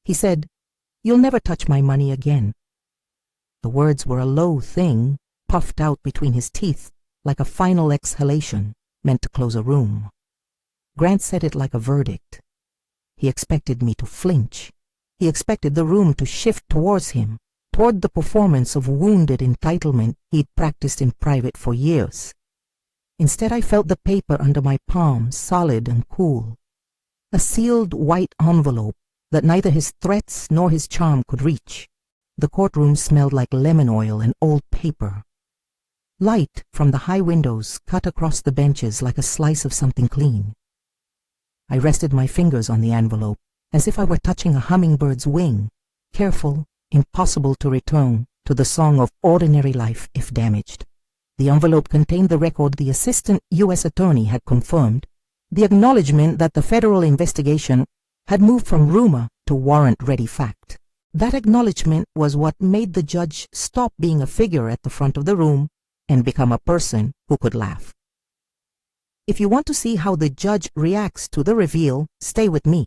He said, "You'll never touch my money again." The words were a low thing, puffed out between his teeth like a final exhalation meant to close a room. Grant said it like a verdict. He expected me to flinch. He expected the room to shift towards him, toward the performance of wounded entitlement he'd practiced in private for years. Instead, I felt the paper under my palm, solid and cool. A sealed white envelope that neither his threats nor his charm could reach. The courtroom smelled like lemon oil and old paper. Light from the high windows cut across the benches like a slice of something clean. I rested my fingers on the envelope, as if I were touching a hummingbird's wing, careful, impossible to return to the song of ordinary life if damaged. The envelope contained the record the assistant U.S. attorney had confirmed, the acknowledgement that the federal investigation had moved from rumor to warrant-ready fact. That acknowledgement was what made the judge stop being a figure at the front of the room and become a person who could laugh. If you want to see how the judge reacts to the reveal, stay with me.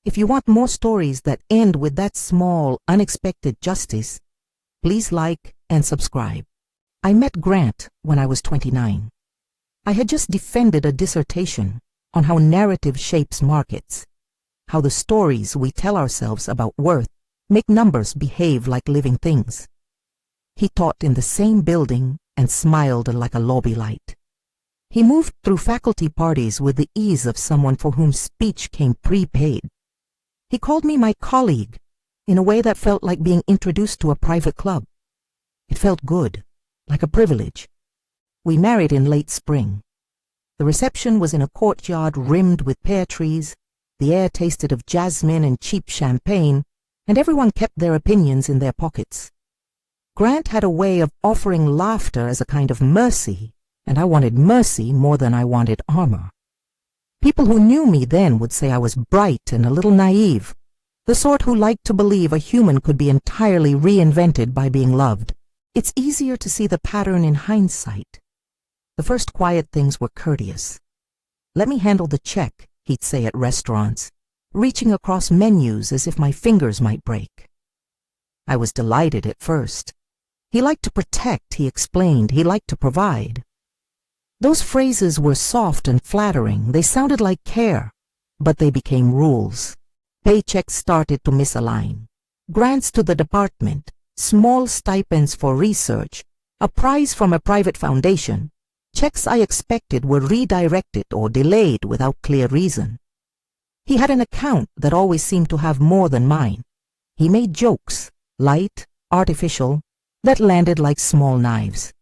If you want more stories that end with that small, unexpected justice, please like and subscribe. I met Grant when I was 29. I had just defended a dissertation on how narrative shapes markets, how the stories we tell ourselves about worth make numbers behave like living things. He taught in the same building and smiled like a lobby light. He moved through faculty parties with the ease of someone for whom speech came prepaid. He called me my colleague in a way that felt like being introduced to a private club. It felt good, like a privilege. We married in late spring. The reception was in a courtyard rimmed with pear trees. The air tasted of jasmine and cheap champagne, and everyone kept their opinions in their pockets. Grant had a way of offering laughter as a kind of mercy, and I wanted mercy more than I wanted armor. People who knew me then would say I was bright and a little naive, the sort who liked to believe a human could be entirely reinvented by being loved. It's easier to see the pattern in hindsight. The first quiet things were courteous. "Let me handle the check," he'd say at restaurants, reaching across menus as if my fingers might break. I was delighted at first. He liked to protect, he explained. He liked to provide. Those phrases were soft and flattering. They sounded like care, but they became rules. Paychecks started to misalign. Grants to the department, small stipends for research, a prize from a private foundation. Checks I expected were redirected or delayed without clear reason. He had an account that always seemed to have more than mine. He made jokes, light, artificial, that landed like small knives.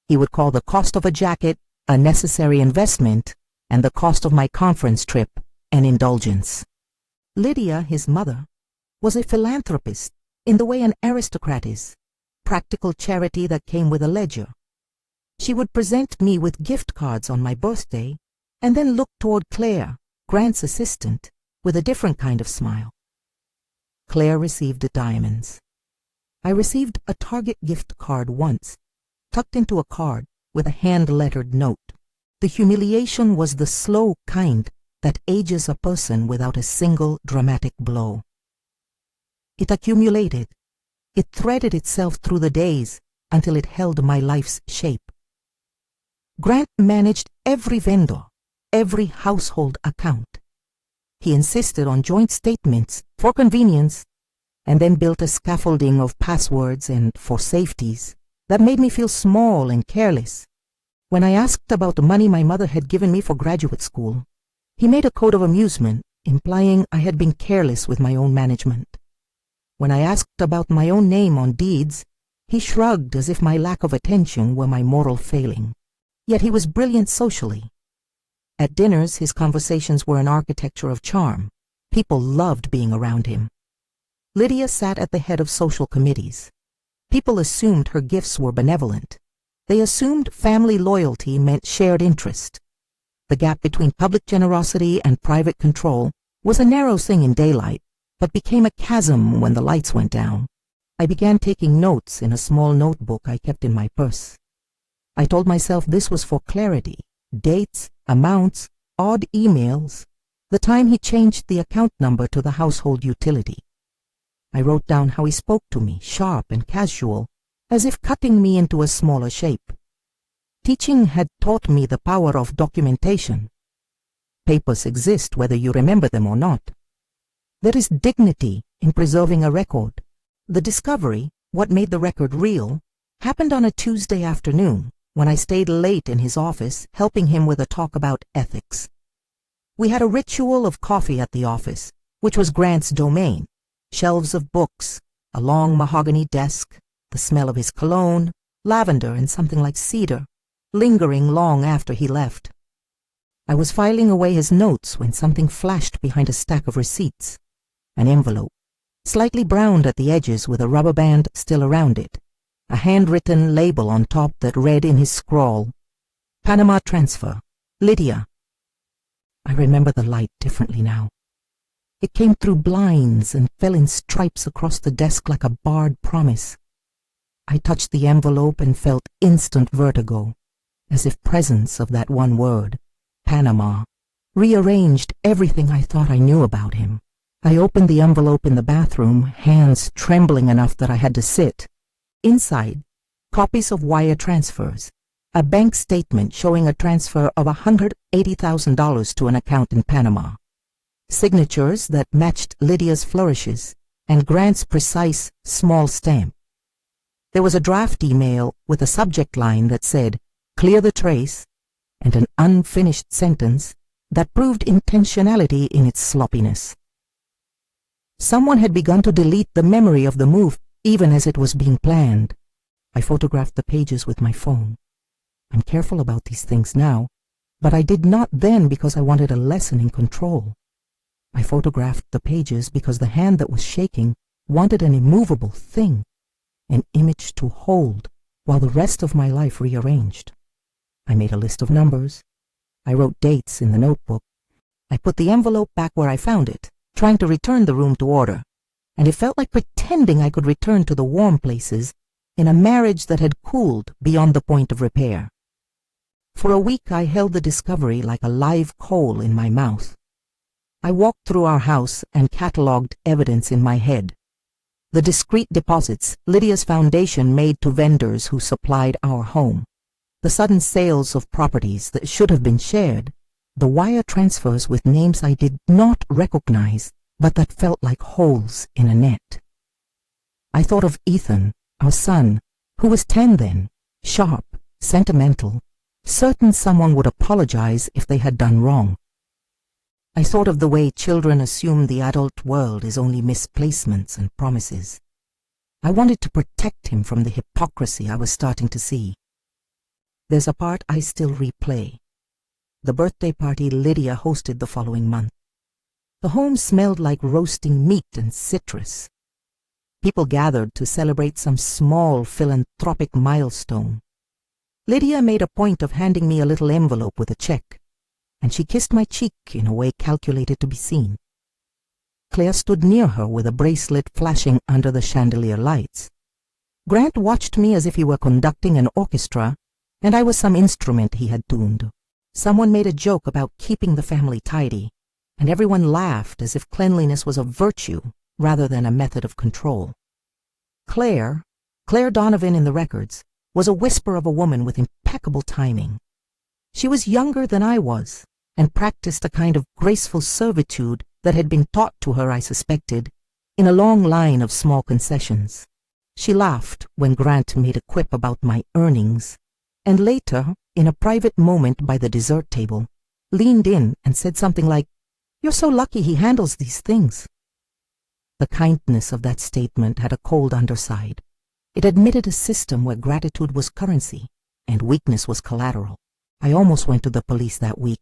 He would call the cost of a jacket a necessary investment and the cost of my conference trip an indulgence. Lydia, his mother, was a philanthropist in the way an aristocrat is, practical charity that came with a ledger. She would present me with gift cards on my birthday and then look toward Claire, Grant's assistant, with a different kind of smile. Claire received the diamonds. I received a Target gift card once, tucked into a card with a hand-lettered note. The humiliation was the slow kind that ages a person without a single dramatic blow. It accumulated. It threaded itself through the days until it held my life's shape. Grant managed every vendor, every household account. He insisted on joint statements for convenience, and then built a scaffolding of passwords and for safeties that made me feel small and careless. When I asked about the money my mother had given me for graduate school, he made a code of amusement, implying I had been careless with my own management. When I asked about my own name on deeds, he shrugged as if my lack of attention were my moral failing. Yet he was brilliant socially. At dinners, his conversations were an architecture of charm. People loved being around him. Lydia sat at the head of social committees. People assumed her gifts were benevolent. They assumed family loyalty meant shared interest. The gap between public generosity and private control was a narrow thing in daylight, but became a chasm when the lights went down. I began taking notes in a small notebook I kept in my purse. I told myself this was for clarity, dates, amounts, odd emails, the time he changed the account number to the household utility. I wrote down how he spoke to me, sharp and casual, as if cutting me into a smaller shape. Teaching had taught me the power of documentation. Papers exist whether you remember them or not. There is dignity in preserving a record. The discovery, what made the record real, happened on a Tuesday afternoon when I stayed late in his office helping him with a talk about ethics. We had a ritual of coffee at the office, which was Grant's domain, shelves of books, a long mahogany desk, the smell of his cologne, lavender and something like cedar, lingering long after he left. I was filing away his notes when something flashed behind a stack of receipts. An envelope, slightly browned at the edges with a rubber band still around it, a handwritten label on top that read in his scrawl, "Panama transfer, Lydia." I remember the light differently now. It came through blinds and fell in stripes across the desk like a barred promise. I touched the envelope and felt instant vertigo, as if presence of that one word, Panama, rearranged everything I thought I knew about him. I opened the envelope in the bathroom, hands trembling enough that I had to sit. Inside, copies of wire transfers, a bank statement showing a transfer of $180,000 to an account in Panama, signatures that matched Lydia's flourishes, and Grant's precise, small stamp. There was a draft email with a subject line that said, "Clear the trace," and an unfinished sentence that proved intentionality in its sloppiness. Someone had begun to delete the memory of the move even as it was being planned. I photographed the pages with my phone. I'm careful about these things now, but I did not then because I wanted a lesson in control. I photographed the pages because the hand that was shaking wanted an immovable thing, an image to hold while the rest of my life rearranged. I made a list of numbers. I wrote dates in the notebook. I put the envelope back where I found it, trying to return the room to order, and it felt like pretending I could return to the warm places in a marriage that had cooled beyond the point of repair. For a week I held the discovery like a live coal in my mouth. I walked through our house and catalogued evidence in my head. The discreet deposits Lydia's foundation made to vendors who supplied our home, the sudden sales of properties that should have been shared, the wire transfers with names I did not recognize, but that felt like holes in a net. I thought of Ethan, our son, who was 10 then, sharp, sentimental, certain someone would apologize if they had done wrong. I thought of the way children assume the adult world is only misplacements and promises. I wanted to protect him from the hypocrisy I was starting to see. There's a part I still replay. The birthday party Lydia hosted the following month. The home smelled like roasting meat and citrus. People gathered to celebrate some small philanthropic milestone. Lydia made a point of handing me a little envelope with a check, and she kissed my cheek in a way calculated to be seen. Claire stood near her with a bracelet flashing under the chandelier lights. Grant watched me as if he were conducting an orchestra, and I was some instrument he had tuned. Someone made a joke about keeping the family tidy, and everyone laughed as if cleanliness was a virtue rather than a method of control. Claire Donovan in the records, was a whisper of a woman with impeccable timing. She was younger than I was, and practiced a kind of graceful servitude that had been taught to her, I suspected, in a long line of small concessions. She laughed when Grant made a quip about my earnings, and later, in a private moment by the dessert table, leaned in and said something like, "You're so lucky he handles these things." The kindness of that statement had a cold underside. It admitted a system where gratitude was currency and weakness was collateral. I almost went to the police that week.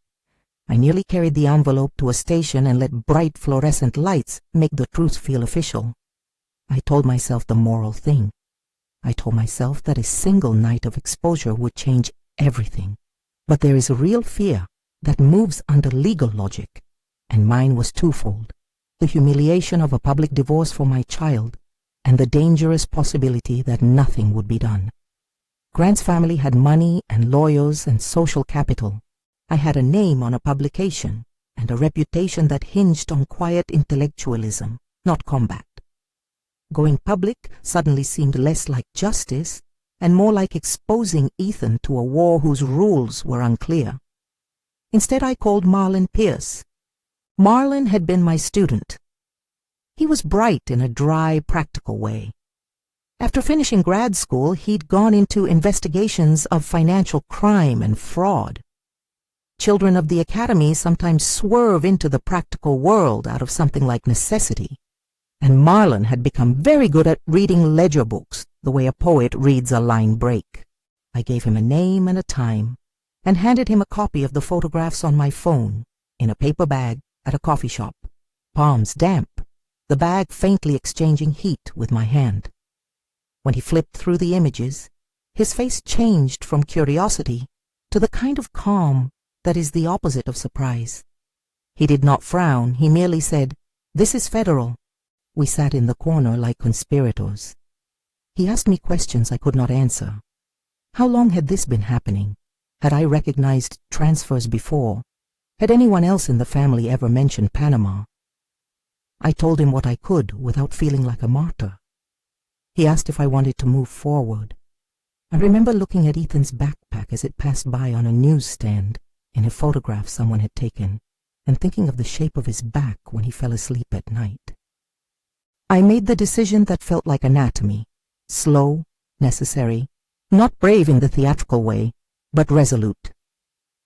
I nearly carried the envelope to a station and let bright fluorescent lights make the truth feel official. I told myself the moral thing. I told myself that a single night of exposure would change everything. But there is a real fear that moves under legal logic, and mine was twofold: the humiliation of a public divorce for my child, and the dangerous possibility that nothing would be done. Grant's family had money and lawyers and social capital. I had a name on a publication, and a reputation that hinged on quiet intellectualism, not combat. Going public suddenly seemed less like justice and more like exposing Ethan to a war whose rules were unclear. Instead, I called Marlon Pierce. Marlon had been my student. He was bright in a dry, practical way. After finishing grad school, he'd gone into investigations of financial crime and fraud. Children of the academy sometimes swerve into the practical world out of something like necessity, and Marlon had become very good at reading ledger books the way a poet reads a line break. I gave him a name and a time, and handed him a copy of the photographs on my phone in a paper bag at a coffee shop, palms damp, the bag faintly exchanging heat with my hand. When he flipped through the images, his face changed from curiosity to the kind of calm that is the opposite of surprise. He did not frown, he merely said, "This is federal." We sat in the corner like conspirators. He asked me questions I could not answer. How long had this been happening? Had I recognized transfers before? Had anyone else in the family ever mentioned Panama? I told him what I could without feeling like a martyr. He asked if I wanted to move forward. I remember looking at Ethan's backpack as it passed by on a newsstand in a photograph someone had taken, and thinking of the shape of his back when he fell asleep at night. I made the decision that felt like anatomy, slow, necessary, not brave in the theatrical way, but resolute.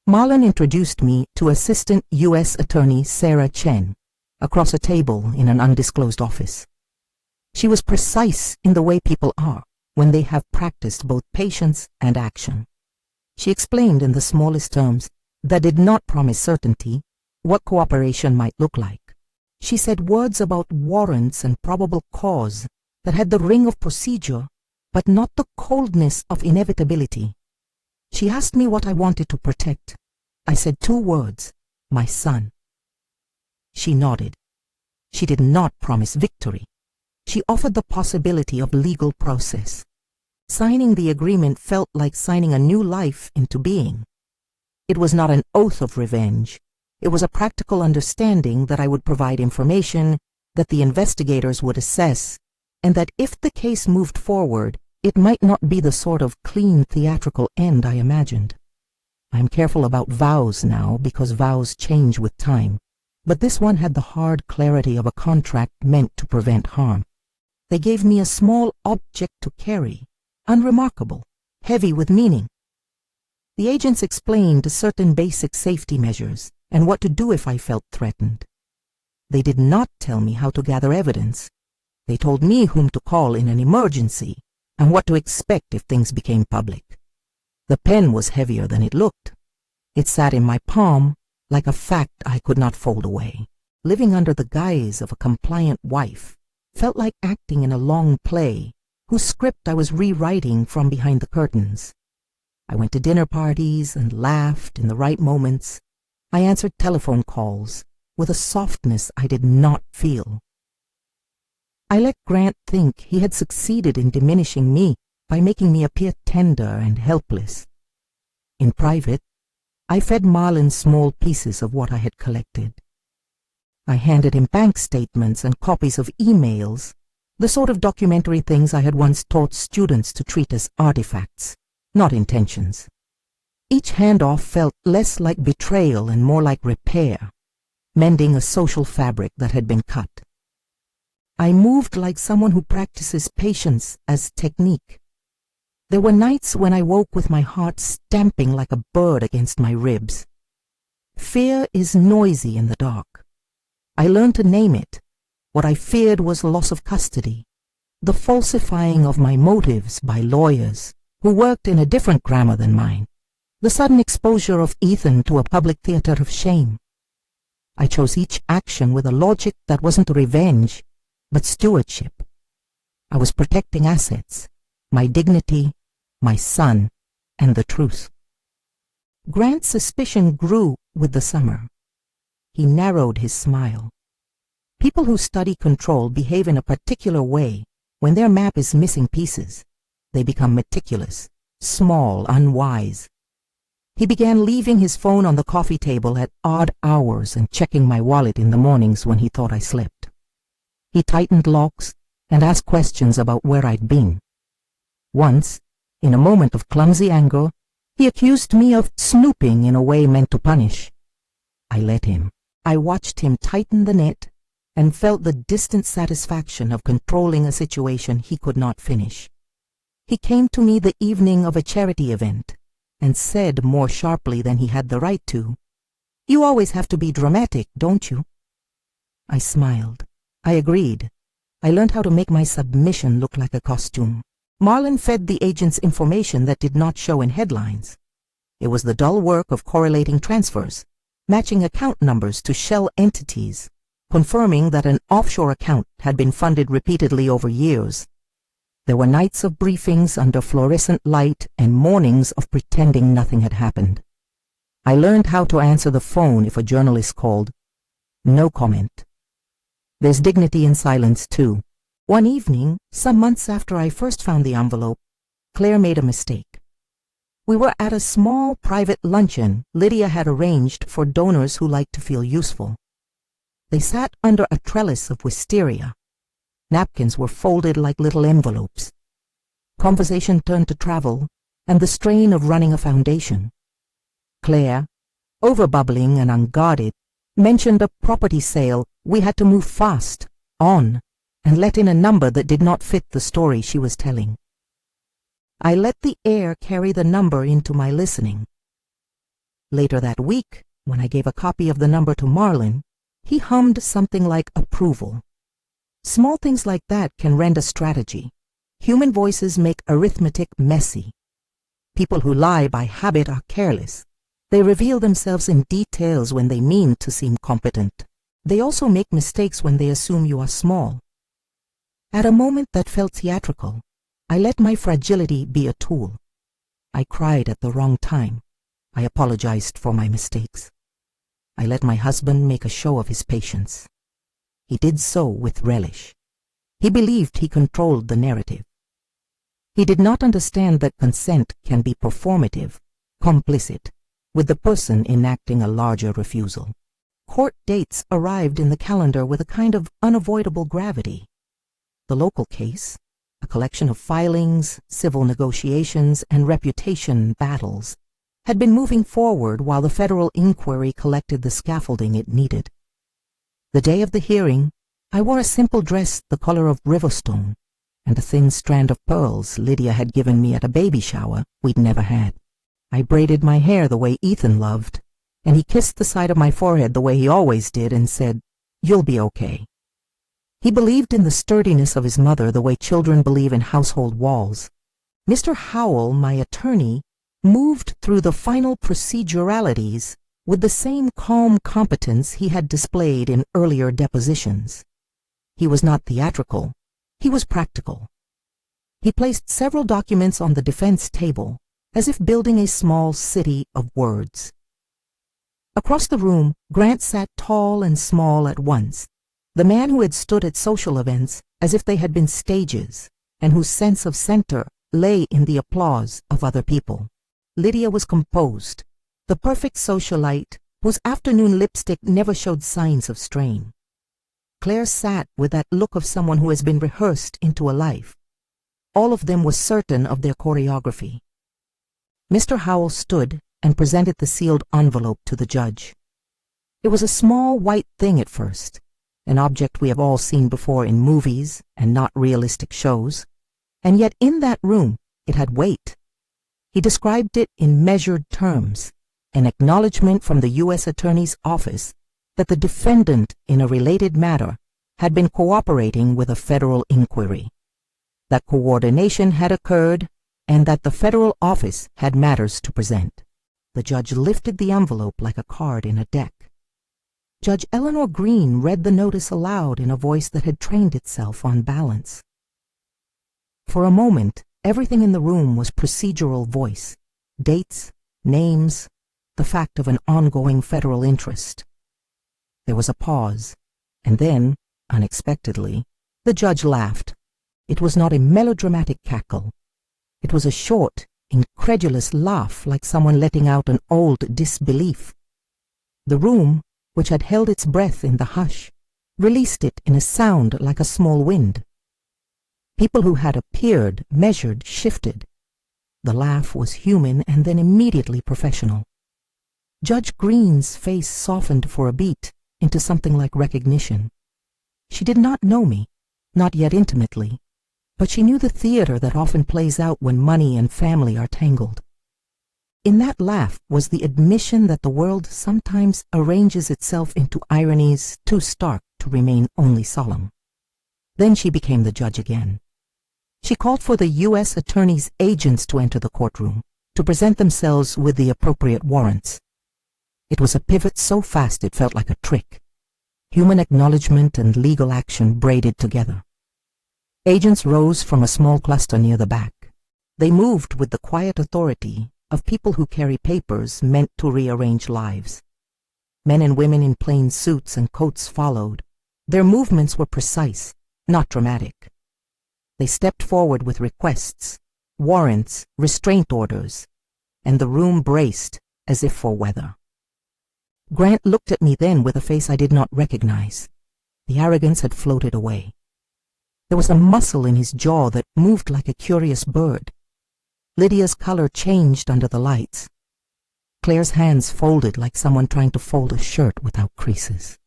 Marlon introduced me to Assistant U.S. Attorney Sarah Chen across a table in an undisclosed office. She was precise in the way people are when they have practiced both patience and action. She explained in the smallest terms that did not promise certainty what cooperation might look like. She said words about warrants and probable cause that had the ring of procedure, but not the coldness of inevitability. She asked me what I wanted to protect. I said 2 words, my son. She nodded. She did not promise victory. She offered the possibility of legal process. Signing the agreement felt like signing a new life into being. It was not an oath of revenge. It was a practical understanding that I would provide information, that the investigators would assess, and that if the case moved forward, it might not be the sort of clean theatrical end I imagined. I am careful about vows now because vows change with time, but this one had the hard clarity of a contract meant to prevent harm. They gave me a small object to carry, unremarkable, heavy with meaning. The agents explained certain basic safety measures and what to do if I felt threatened. They did not tell me how to gather evidence. They told me whom to call in an emergency and what to expect if things became public. The pen was heavier than it looked. It sat in my palm like a fact I could not fold away. Living under the guise of a compliant wife felt like acting in a long play whose script I was rewriting from behind the curtains. I went to dinner parties and laughed in the right moments. I answered telephone calls with a softness I did not feel. I let Grant think he had succeeded in diminishing me by making me appear tender and helpless. In private, I fed Marlon small pieces of what I had collected. I handed him bank statements and copies of emails, the sort of documentary things I had once taught students to treat as artifacts, not intentions. Each handoff felt less like betrayal and more like repair, mending a social fabric that had been cut. I moved like someone who practices patience as technique. There were nights when I woke with my heart stamping like a bird against my ribs. Fear is noisy in the dark. I learned to name it. What I feared was loss of custody, the falsifying of my motives by lawyers who worked in a different grammar than mine, the sudden exposure of Ethan to a public theater of shame. I chose each action with a logic that wasn't revenge, but stewardship. I was protecting assets, my dignity, my son, and the truth. Grant's suspicion grew with the summer. He narrowed his smile. People who study control behave in a particular way when their map is missing pieces. They become meticulous, small, unwise. He began leaving his phone on the coffee table at odd hours and checking my wallet in the mornings when he thought I slept. He tightened locks and asked questions about where I'd been. Once, in a moment of clumsy anger, he accused me of snooping in a way meant to punish. I let him. I watched him tighten the net and felt the distant satisfaction of controlling a situation he could not finish. He came to me the evening of a charity event and said more sharply than he had the right to, "You always have to be dramatic, don't you?" I smiled. I agreed. I learned how to make my submission look like a costume. Marlin fed the agents information that did not show in headlines. It was the dull work of correlating transfers, matching account numbers to shell entities, confirming that an offshore account had been funded repeatedly over years. There were nights of briefings under fluorescent light and mornings of pretending nothing had happened. I learned how to answer the phone if a journalist called. No comment. There's dignity in silence, too. One evening, some months after I first found the envelope, Claire made a mistake. We were at a small private luncheon Lydia had arranged for donors who liked to feel useful. They sat under a trellis of wisteria. Napkins were folded like little envelopes. Conversation turned to travel and the strain of running a foundation. Claire, overbubbling and unguarded, mentioned a property sale. We had to move fast, on, and let in a number that did not fit the story she was telling. I let the air carry the number into my listening. Later that week, when I gave a copy of the number to Marlin, he hummed something like approval. Small things like that can rend a strategy. Human voices make arithmetic messy. People who lie by habit are careless. They reveal themselves in details when they mean to seem competent. They also make mistakes when they assume you are small. At a moment that felt theatrical, I let my fragility be a tool. I cried at the wrong time. I apologized for my mistakes. I let my husband make a show of his patience. He did so with relish. He believed he controlled the narrative. He did not understand that consent can be performative, complicit, with the person enacting a larger refusal. Court dates arrived in the calendar with a kind of unavoidable gravity. The local case, a collection of filings, civil negotiations, and reputation battles, had been moving forward while the federal inquiry collected the scaffolding it needed. The day of the hearing, I wore a simple dress the color of riverstone and a thin strand of pearls Lydia had given me at a baby shower we'd never had. I braided my hair the way Ethan loved, and he kissed the side of my forehead the way he always did and said, "You'll be okay." He believed in the sturdiness of his mother the way children believe in household walls. Mr. Howell, my attorney, moved through the final proceduralities with the same calm competence he had displayed in earlier depositions. He was not theatrical. He was practical. He placed several documents on the defense table, as if building a small city of words. Across the room, Grant sat tall and small at once, the man who had stood at social events as if they had been stages, and whose sense of center lay in the applause of other people. Lydia was composed, the perfect socialite whose afternoon lipstick never showed signs of strain. Claire sat with that look of someone who has been rehearsed into a life. All of them were certain of their choreography. Mr. Howell stood and presented the sealed envelope to the judge. It was a small white thing at first, an object we have all seen before in movies and not realistic shows, and yet in that room it had weight. He described it in measured terms, an acknowledgement from the U.S. Attorney's Office that the defendant in a related matter had been cooperating with a federal inquiry, that coordination had occurred, and that the federal office had matters to present. The judge lifted the envelope like a card in a deck. Judge Eleanor Green read the notice aloud in a voice that had trained itself on balance. For a moment, everything in the room was procedural voice, dates, names, the fact of an ongoing federal interest. There was a pause, and then, unexpectedly, the judge laughed. It was not a melodramatic cackle. It was a short, incredulous laugh like someone letting out an old disbelief. The room, which had held its breath in the hush, released it in a sound like a small wind. People who had appeared, measured, shifted. The laugh was human and then immediately professional. Judge Green's face softened for a beat into something like recognition. She did not know me, not yet intimately, but she knew the theater that often plays out when money and family are tangled. In that laugh was the admission that the world sometimes arranges itself into ironies too stark to remain only solemn. Then she became the judge again. She called for the U.S. Attorney's agents to enter the courtroom, to present themselves with the appropriate warrants. It was a pivot so fast it felt like a trick. Human acknowledgement and legal action braided together. Agents rose from a small cluster near the back. They moved with the quiet authority of people who carry papers meant to rearrange lives. Men and women in plain suits and coats followed. Their movements were precise, not dramatic. They stepped forward with requests, warrants, restraint orders, and the room braced as if for weather. Grant looked at me then with a face I did not recognize. The arrogance had floated away. There was a muscle in his jaw that moved like a curious bird. Lydia's color changed under the lights. Claire's hands folded like someone trying to fold a shirt without creases.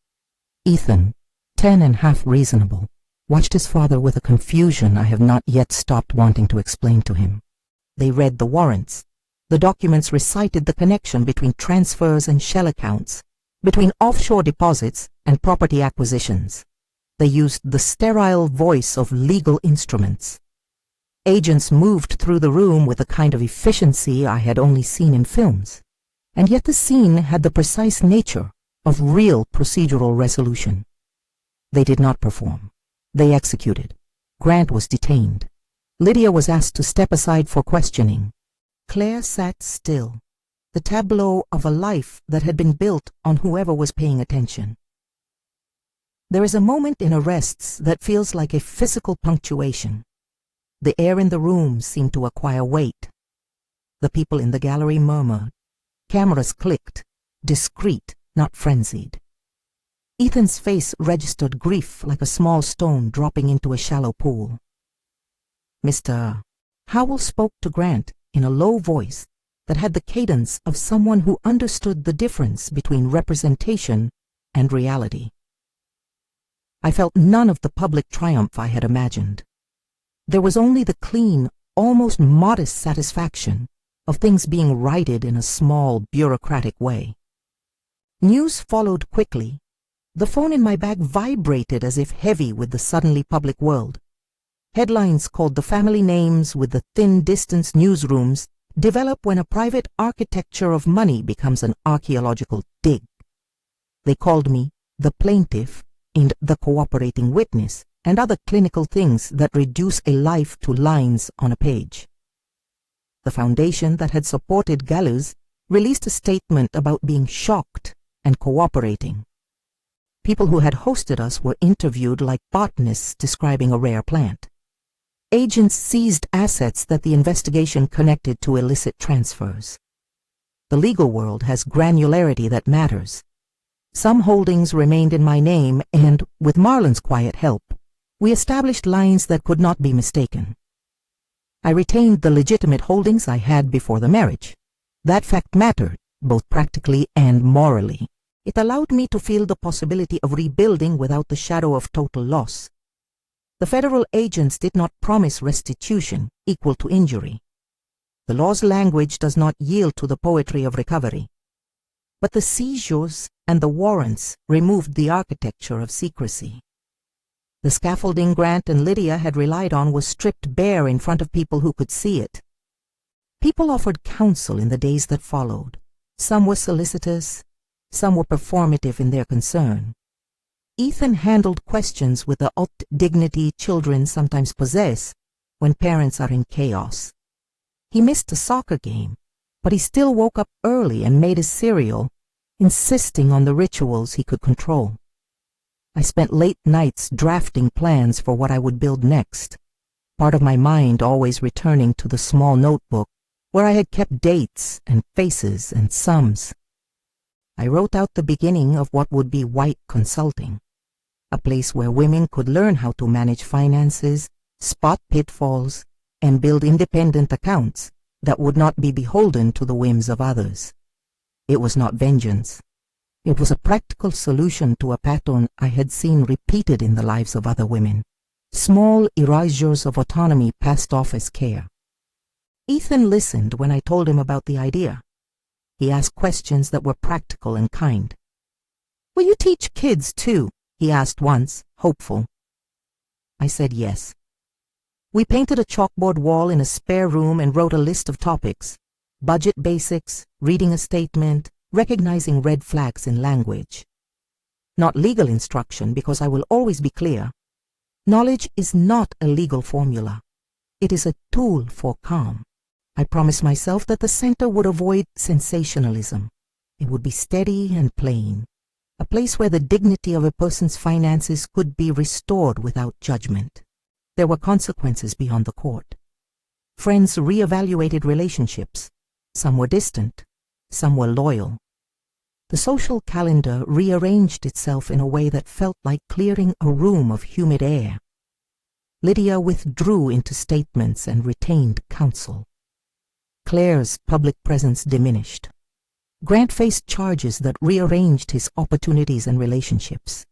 Ethan, 10 and half reasonable, watched his father with a confusion I have not yet stopped wanting to explain to him. They read the warrants. The documents recited the connection between transfers and shell accounts, between offshore deposits and property acquisitions. They used the sterile voice of legal instruments. Agents moved through the room with a kind of efficiency I had only seen in films, and yet the scene had the precise nature of real procedural resolution. They did not perform. They executed. Grant was detained. Lydia was asked to step aside for questioning. Claire sat still, the tableau of a life that had been built on whoever was paying attention. There is a moment in arrests that feels like a physical punctuation. The air in the room seemed to acquire weight. The people in the gallery murmured. Cameras clicked, discreet, not frenzied. Ethan's face registered grief like a small stone dropping into a shallow pool. Mr. Howell spoke to Grant in a low voice that had the cadence of someone who understood the difference between representation and reality. I felt none of the public triumph I had imagined. There was only the clean, almost modest satisfaction of things being righted in a small, bureaucratic way. News followed quickly. The phone in my bag vibrated as if heavy with the suddenly public world. Headlines called the family names with the thin distance newsrooms develop when a private architecture of money becomes an archaeological dig. They called me the plaintiff and the cooperating witness and other clinical things that reduce a life to lines on a page. The foundation that had supported Gallows released a statement about being shocked and cooperating. People who had hosted us were interviewed like botanists describing a rare plant. Agents seized assets that the investigation connected to illicit transfers. The legal world has granularity that matters. Some holdings remained in my name and, with Marlon's quiet help, we established lines that could not be mistaken. I retained the legitimate holdings I had before the marriage. That fact mattered, both practically and morally. It allowed me to feel the possibility of rebuilding without the shadow of total loss. The federal agents did not promise restitution equal to injury. The law's language does not yield to the poetry of recovery. But the seizures and the warrants removed the architecture of secrecy. The scaffolding Grant and Lydia had relied on was stripped bare in front of people who could see it. People offered counsel in the days that followed. Some were solicitous, some were performative in their concern. Ethan handled questions with the haute dignity children sometimes possess when parents are in chaos. He missed a soccer game, but he still woke up early and made his cereal, insisting on the rituals he could control. I spent late nights drafting plans for what I would build next, part of my mind always returning to the small notebook where I had kept dates and faces and sums. I wrote out the beginning of what would be White Consulting, a place where women could learn how to manage finances, spot pitfalls, and build independent accounts that would not be beholden to the whims of others. It was not vengeance. It was a practical solution to a pattern I had seen repeated in the lives of other women. Small erasures of autonomy passed off as care. Ethan listened when I told him about the idea. He asked questions that were practical and kind. "Will you teach kids too?" he asked once, hopeful. I said yes. We painted a chalkboard wall in a spare room and wrote a list of topics: budget basics, reading a statement, recognizing red flags in language. Not legal instruction, because I will always be clear. Knowledge is not a legal formula. It is a tool for calm. I promised myself that the center would avoid sensationalism. It would be steady and plain, a place where the dignity of a person's finances could be restored without judgment. There were consequences beyond the court. Friends reevaluated relationships. Some were distant, some were loyal. The social calendar rearranged itself in a way that felt like clearing a room of humid air. Lydia withdrew into statements and retained counsel. Claire's public presence diminished. Grant faced charges that rearranged his opportunities and relationships.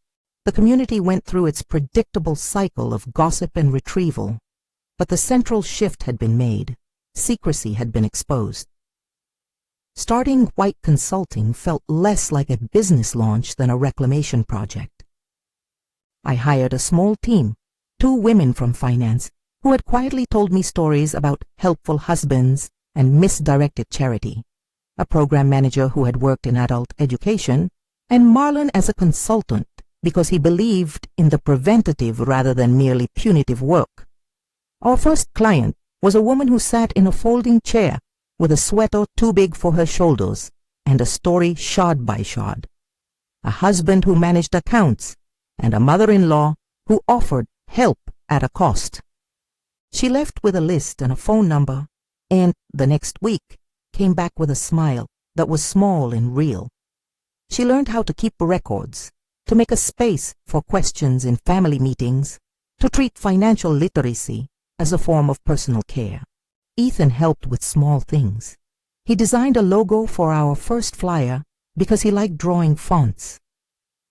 The community went through its predictable cycle of gossip and retrieval, but the central shift had been made. Secrecy had been exposed. Starting White Consulting felt less like a business launch than a reclamation project. I hired a small team, 2 women from finance, who had quietly told me stories about helpful husbands and misdirected charity, a program manager who had worked in adult education, and Marlon as a consultant because he believed in the preventative rather than merely punitive work. Our first client was a woman who sat in a folding chair with a sweater too big for her shoulders and a story shard by shard, a husband who managed accounts, and a mother-in-law who offered help at a cost. She left with a list and a phone number, and the next week came back with a smile that was small and real. She learned how to keep records, to make a space for questions in family meetings, to treat financial literacy as a form of personal care. Ethan helped with small things. He designed a logo for our first flyer because he liked drawing fonts.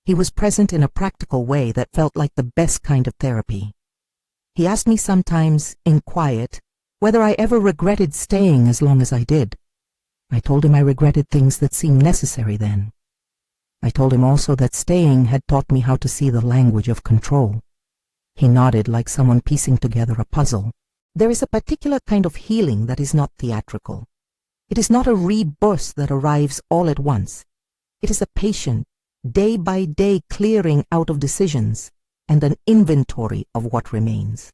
He was present in a practical way that felt like the best kind of therapy. He asked me sometimes, in quiet, whether I ever regretted staying as long as I did. I told him I regretted things that seemed necessary then. I told him also that staying had taught me how to see the language of control. He nodded like someone piecing together a puzzle. There is a particular kind of healing that is not theatrical. It is not a rebirth that arrives all at once. It is a patient, day-by-day clearing out of decisions and an inventory of what remains.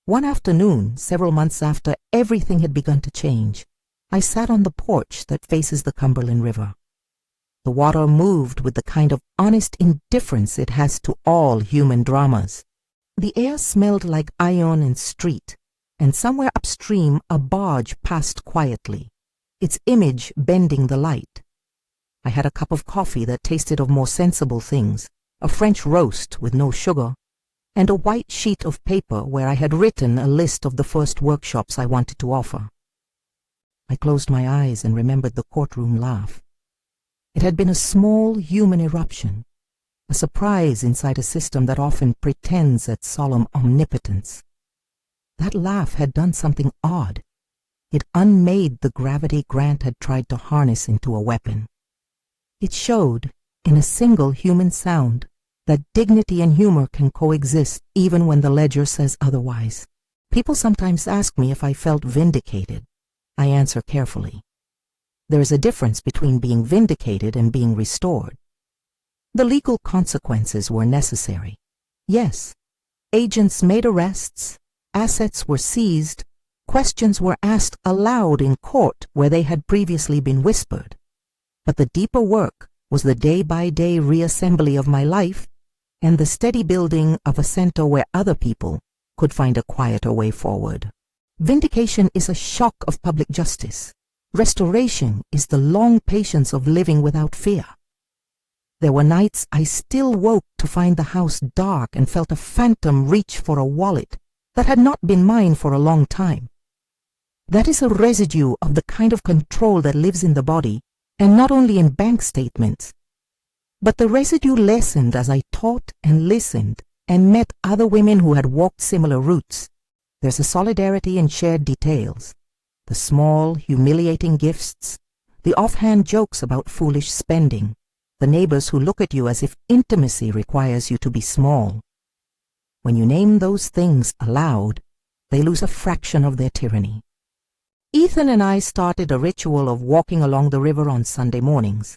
One afternoon, several months after everything had begun to change, I sat on the porch that faces the Cumberland River. The water moved with the kind of honest indifference it has to all human dramas. The air smelled like iron and street, and somewhere upstream a barge passed quietly, its image bending the light. I had a cup of coffee that tasted of more sensible things, a French roast with no sugar, and a white sheet of paper where I had written a list of the first workshops I wanted to offer. I closed my eyes and remembered the courtroom laugh. It had been a small human eruption, a surprise inside a system that often pretends at solemn omnipotence. That laugh had done something odd. It unmade the gravity Grant had tried to harness into a weapon. It showed, in a single human sound, that dignity and humor can coexist even when the ledger says otherwise. People sometimes ask me if I felt vindicated. I answer carefully. There is a difference between being vindicated and being restored. The legal consequences were necessary. Yes, agents made arrests, assets were seized, questions were asked aloud in court where they had previously been whispered. But the deeper work was the day-by-day reassembly of my life and the steady building of a center where other people could find a quieter way forward. Vindication is a shock of public justice. Restoration is the long patience of living without fear. There were nights I still woke to find the house dark and felt a phantom reach for a wallet that had not been mine for a long time. That is a residue of the kind of control that lives in the body, and not only in bank statements. But the residue lessened as I taught and listened and met other women who had walked similar routes. There's a solidarity in shared details, the small, humiliating gifts, the offhand jokes about foolish spending, the neighbors who look at you as if intimacy requires you to be small. When you name those things aloud, they lose a fraction of their tyranny. Ethan and I started a ritual of walking along the river on Sunday mornings.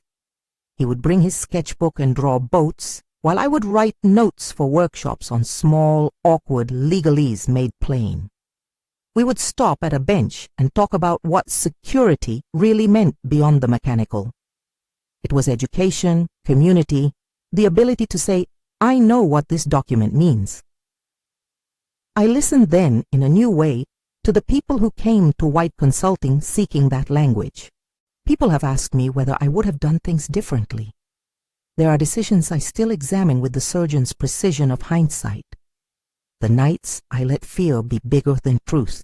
He would bring his sketchbook and draw boats, while I would write notes for workshops on small, awkward legalese made plain. We would stop at a bench and talk about what security really meant beyond the mechanical. It was education, community, the ability to say, I know what this document means. I listened then, in a new way, to the people who came to White Consulting seeking that language. People have asked me whether I would have done things differently. There are decisions I still examine with the surgeon's precision of hindsight. The nights I let fear be bigger than truth.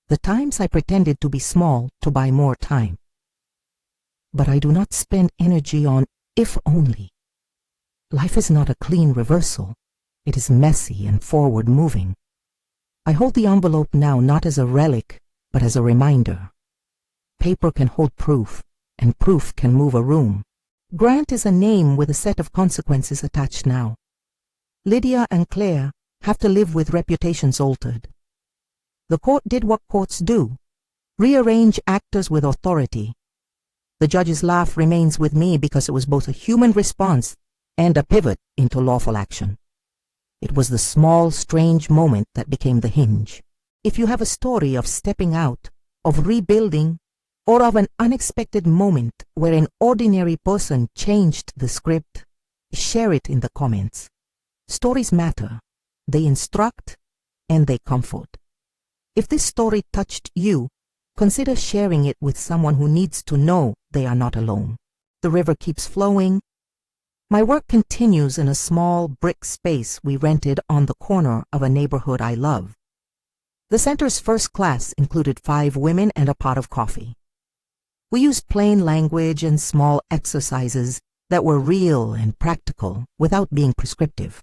The times I pretended to be small to buy more time. But I do not spend energy on if only. Life is not a clean reversal. It is messy and forward-moving. I hold the envelope now not as a relic, but as a reminder. Paper can hold proof, and proof can move a room. Grant is a name with a set of consequences attached now. Lydia and Claire have to live with reputations altered. The court did what courts do, rearrange actors with authority. The judge's laugh remains with me because it was both a human response and a pivot into lawful action. It was the small, strange moment that became the hinge. If you have a story of stepping out, of rebuilding, or of an unexpected moment where an ordinary person changed the script, share it in the comments. Stories matter. They instruct and they comfort. If this story touched you, consider sharing it with someone who needs to know they are not alone. The river keeps flowing. My work continues in a small brick space we rented on the corner of a neighborhood I love. The center's first class included 5 women and a pot of coffee. We used plain language and small exercises that were real and practical without being prescriptive.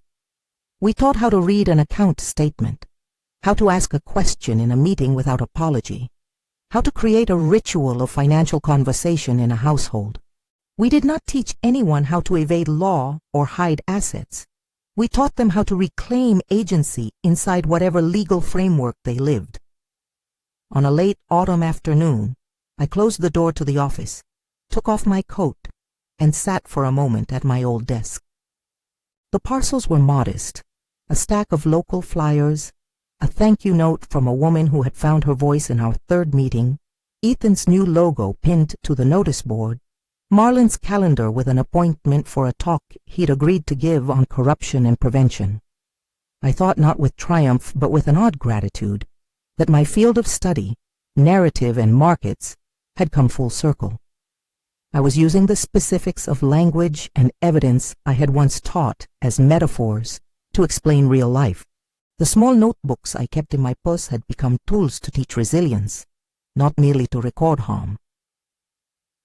We taught how to read an account statement, how to ask a question in a meeting without apology, how to create a ritual of financial conversation in a household. We did not teach anyone how to evade law or hide assets. We taught them how to reclaim agency inside whatever legal framework they lived. On a late autumn afternoon, I closed the door to the office, took off my coat, and sat for a moment at my old desk. The parcels were modest, a stack of local flyers, a thank you note from a woman who had found her voice in our 3rd meeting, Ethan's new logo pinned to the notice board, Marlon's calendar with an appointment for a talk he'd agreed to give on corruption and prevention. I thought not with triumph but with an odd gratitude that my field of study, narrative and markets, had come full circle. I was using the specifics of language and evidence I had once taught as metaphors to explain real life. The small notebooks I kept in my purse had become tools to teach resilience, not merely to record harm.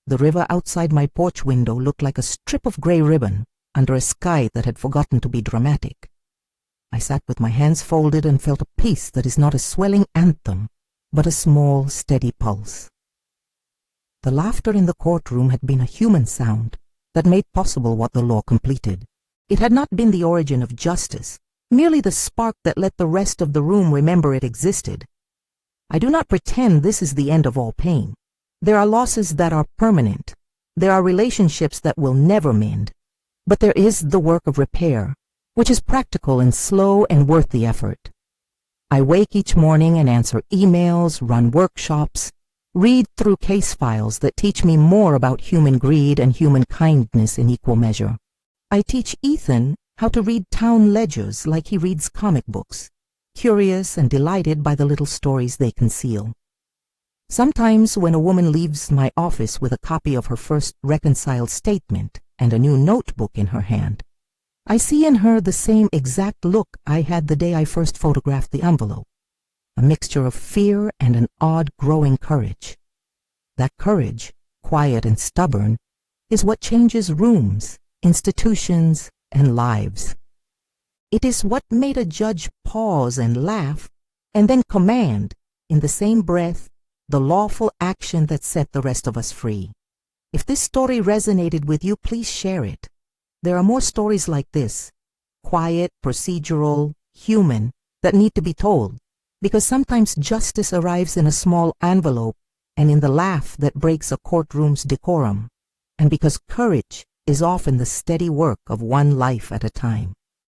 The river outside my porch window looked like a strip of gray ribbon under a sky that had forgotten to be dramatic. I sat with my hands folded and felt a peace that is not a swelling anthem, but a small, steady pulse. The laughter in the courtroom had been a human sound that made possible what the law completed. It had not been the origin of justice, merely the spark that let the rest of the room remember it existed. I do not pretend this is the end of all pain. There are losses that are permanent. There are relationships that will never mend. But there is the work of repair, which is practical and slow and worth the effort. I wake each morning and answer emails, run workshops, read through case files that teach me more about human greed and human kindness in equal measure. I teach Ethan how to read town ledgers like he reads comic books, curious and delighted by the little stories they conceal. Sometimes when a woman leaves my office with a copy of her first reconciled statement and a new notebook in her hand, I see in her the same exact look I had the day I first photographed the envelope, a mixture of fear and an odd growing courage. That courage, quiet and stubborn, is what changes rooms, institutions, and lives. It is what made a judge pause and laugh and then command, in the same breath, the lawful action that set the rest of us free. If this story resonated with you, please share it. There are more stories like this, quiet, procedural, human, that need to be told, because sometimes justice arrives in a small envelope and in the laugh that breaks a courtroom's decorum, and because courage is often the steady work of one life at a time.